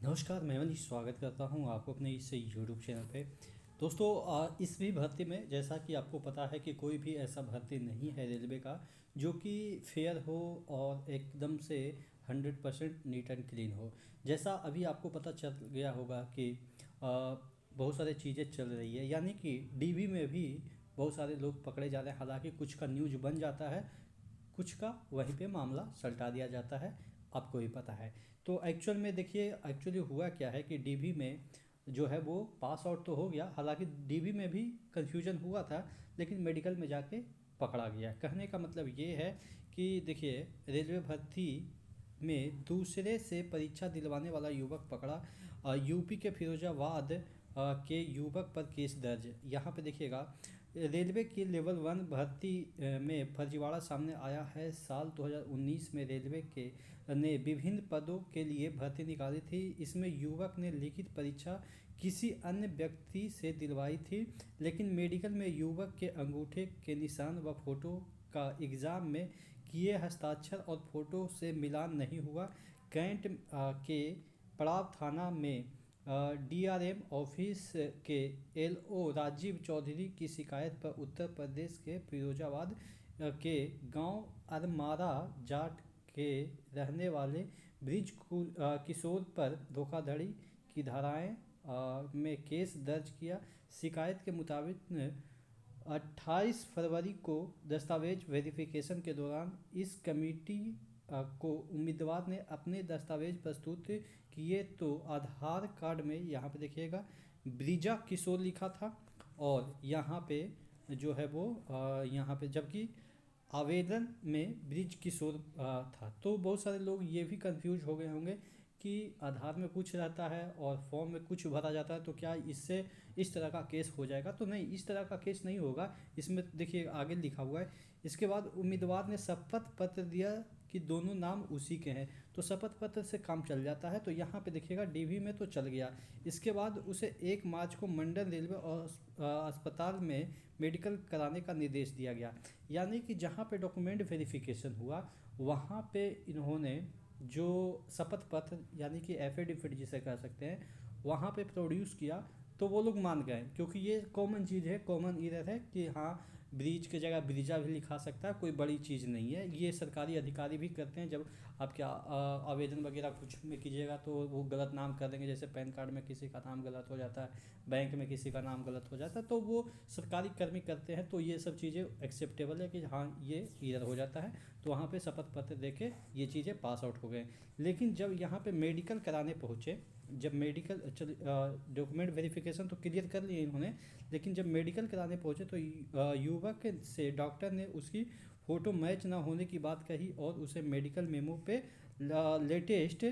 नमस्कार, मैं मनीष स्वागत करता हूं आपको अपने इस यूट्यूब चैनल पे। दोस्तों, इस भी भर्ती में जैसा कि आपको पता है कि कोई भी ऐसा भर्ती नहीं है रेलवे का जो कि फेयर हो और एकदम से 100% नीट एंड क्लीन हो। जैसा अभी आपको पता चल गया होगा कि बहुत सारी चीज़ें चल रही है, यानी कि डीबी में भी बहुत सारे लोग पकड़े जा रहे हैं। हालांकि कुछ का न्यूज बन जाता है, कुछ का वहीं पे मामला सलटा दिया जाता है, आपको ही पता है। तो एक्चुअल में देखिए, एक्चुअली हुआ क्या है कि डीबी में जो है वो पास आउट तो हो गया। हालांकि डीबी में भी कंफ्यूजन हुआ था, लेकिन मेडिकल में जाके पकड़ा गया। कहने का मतलब ये है कि देखिए, रेलवे भर्ती में दूसरे से परीक्षा दिलवाने वाला युवक पकड़ा। यूपी के फिरोजाबाद के युवक पर केस दर्ज। यहाँ पे देखिएगा, रेलवे की लेवल 1 भर्ती में फर्जीवाड़ा सामने आया है। साल 2019 में रेलवे के ने विभिन्न पदों के लिए भर्ती निकाली थी। इसमें युवक ने लिखित परीक्षा किसी अन्य व्यक्ति से दिलवाई थी, लेकिन मेडिकल में युवक के अंगूठे के निशान व फोटो का एग्जाम में किए हस्ताक्षर और फोटो से मिलान नहीं हुआ। कैंट के पड़ाव थाना में डीआरएम ऑफिस के एलओ राजीव चौधरी की शिकायत पर उत्तर प्रदेश के फिरोजाबाद के गांव अरमारा जाट के रहने वाले किशोर पर धोखाधड़ी की धाराएं में केस दर्ज किया। शिकायत के मुताबिक 28 फरवरी को दस्तावेज वेरिफिकेशन के दौरान इस कमेटी को उम्मीदवार ने अपने दस्तावेज प्रस्तुत किए तो आधार कार्ड में यहाँ पे देखिएगा ब्रिजा किशोर लिखा था, और यहाँ पे जो है वो यहाँ पे जबकि आवेदन में ब्रिज किशोर था। तो बहुत सारे लोग ये भी कंफ्यूज हो गए होंगे कि आधार में कुछ रहता है और फॉर्म में कुछ भरा जाता है, तो क्या इससे इस तरह का केस हो जाएगा? तो नहीं, इस तरह का केस नहीं होगा। इसमें देखिए आगे लिखा हुआ है, इसके बाद उम्मीदवार ने शपथ पत्र दिया कि दोनों नाम उसी के हैं, तो शपथ पत्र से काम चल जाता है। तो यहाँ पे देखिएगा डीवी में तो चल गया। इसके बाद उसे 1 मार्च को मंडल रेलवे और अस्पताल में मेडिकल कराने का निर्देश दिया गया। यानी कि जहाँ पे डॉक्यूमेंट वेरिफिकेशन हुआ, वहाँ पे इन्होंने जो शपथ पत्र यानी कि एफिडेविट जिसे कह सकते हैं, वहाँ पे प्रोड्यूस किया, तो वो लोग मान गए, क्योंकि ये कॉमन चीज़ है, कॉमन इरर है कि हाँ, ब्रिज की जगह ब्रिजा भी लिखा सकता है, कोई बड़ी चीज़ नहीं है। ये सरकारी अधिकारी भी करते हैं। जब आप क्या आवेदन वगैरह कुछ में कीजिएगा तो वो गलत नाम कर देंगे, जैसे पैन कार्ड में किसी का नाम गलत हो जाता है, बैंक में किसी का नाम गलत हो जाता है, तो वो सरकारी कर्मी करते हैं। तो ये सब चीज़ें एक्सेप्टेबल है कि हाँ, ये इरर हो जाता है। तो वहाँ पे शपथ पत्र देके ये चीज़ें पास आउट हो गए। लेकिन जब यहाँ पे मेडिकल कराने पहुँचे, जब मेडिकल डॉक्यूमेंट वेरिफिकेशन तो क्लियर कर लिए इन्होंने, लेकिन जब मेडिकल कराने पहुँचे तो युवक से डॉक्टर ने उसकी फ़ोटो मैच ना होने की बात कही और उसे मेडिकल मेमो पे लेटेस्ट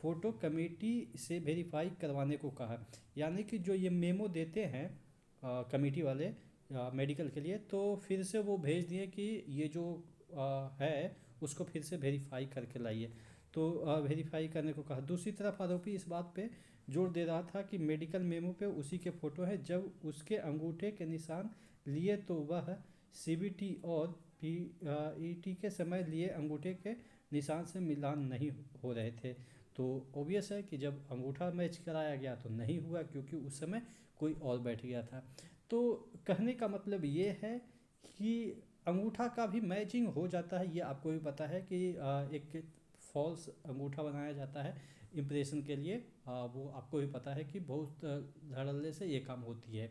फ़ोटो कमेटी से वेरीफाई करवाने को कहा। यानी कि जो ये मेमो देते हैं कमेटी वाले मेडिकल के लिए, तो फिर से वो भेज दिए कि ये जो है उसको फिर से वेरीफाई करके लाइए। तो वेरीफाई करने को कहा। दूसरी तरफ आरोपी इस बात पे जोर दे रहा था कि मेडिकल मेमो पे उसी के फ़ोटो है। जब उसके अंगूठे के निशान लिए तो वह सीबीटी और पीईटी के समय लिए अंगूठे के निशान से मिलान नहीं हो रहे थे। तो ऑब्वियस है कि जब अंगूठा मैच कराया गया तो नहीं हुआ, क्योंकि उस समय कोई और बैठ गया था। तो कहने का मतलब ये है कि अंगूठा का भी मैचिंग हो जाता है। ये आपको भी पता है कि एक फॉल्स अंगूठा बनाया जाता है इम्प्रेशन के लिए। वो आपको भी पता है कि बहुत धड़ल्ले से ये काम होती है।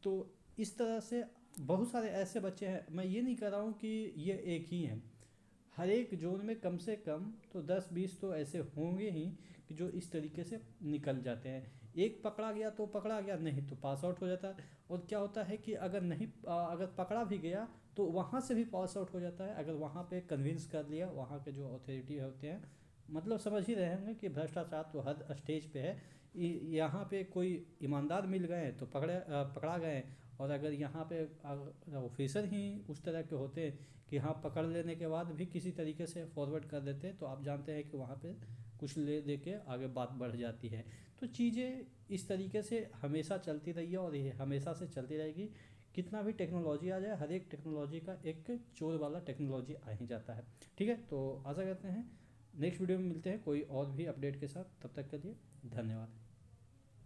तो इस तरह से बहुत सारे ऐसे बच्चे हैं, मैं ये नहीं कह रहा हूँ कि ये एक ही हैं, हर एक जोन में कम से कम तो 10-20 तो ऐसे होंगे ही कि जो इस तरीके से निकल जाते हैं। एक पकड़ा गया तो पकड़ा गया, नहीं तो पास आउट हो जाता है। और क्या होता है कि अगर नहीं अगर पकड़ा भी गया तो वहाँ से भी पास आउट हो जाता है, अगर वहाँ पे कन्विंस कर लिया वहाँ के जो अथॉरिटी होते हैं। मतलब समझ ही रहे होंगे कि भ्रष्टाचार तो हर स्टेज पे है। यहाँ पे कोई ईमानदार मिल गए तो पकड़ा गए, और अगर यहाँ पे ऑफिसर ही उस तरह के होते हैं कि हाँ, पकड़ लेने के बाद भी किसी तरीके से फॉरवर्ड कर देते, तो आप जानते हैं कि वहाँ पे कुछ ले दे के आगे बात बढ़ जाती है। तो चीज़ें इस तरीके से हमेशा चलती रही है और ये हमेशा से चलती रहेगी। कितना भी टेक्नोलॉजी आ जाए, हर एक टेक्नोलॉजी का एक चोर वाला टेक्नोलॉजी आ ही जाता है। ठीक है, तो आशा करते हैं नेक्स्ट वीडियो में मिलते हैं कोई और भी अपडेट के साथ, तब तक के लिए धन्यवाद।